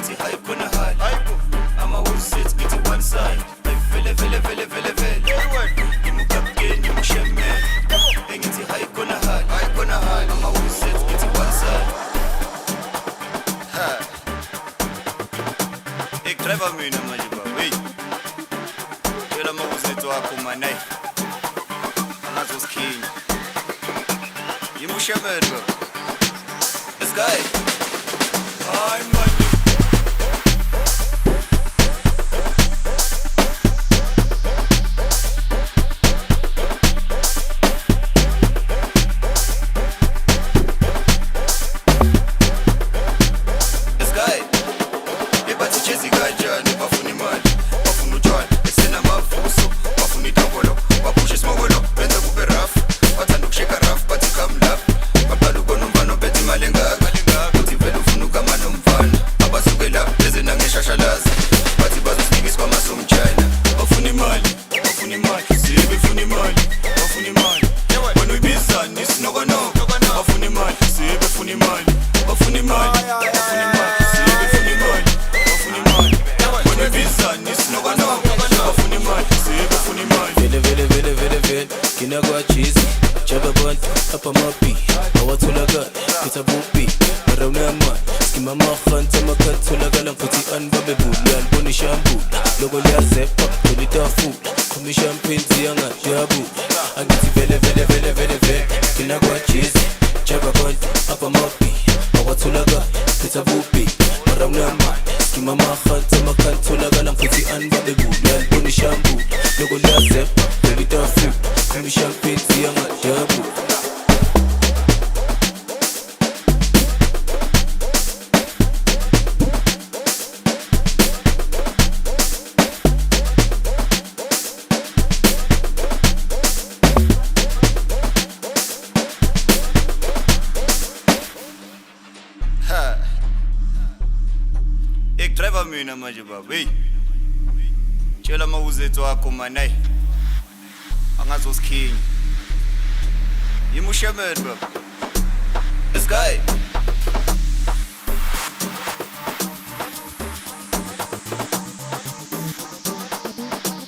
ngithi hayi khona hali ama whole set ngithi one side vele ngimukapkeni ngimushemele ngithi hayi khona hali ama whole set ngithi one side ek driver mina manje baba hey phela mawuzethu wakho manay angazosikhini ngimushemele baba this guy ay man Ginagwa cheese, chaba bunt, up on my beat. I want to look up, it's a boopy. Around the man, skimma mahan, sama cut to la galang, put it on baby boo, yan pony shampoo. Logo ya zep up, to the food. Come champagne, zianga, jabu. I get it vele. Ginagwa cheese, chaba bunt, up on my beat. I want to look up, it's a boopy. Around the man, skimma mahan, sama cut to la galang, put it on baby boo, yan pony shampoo. Logo ya zep up, to the food. Come champagne, zianga, jabu. Ek driver mina manje baba hey tshela mawuzethu wakho manay angazosikhini yimushemele baba this guy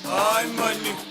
ay man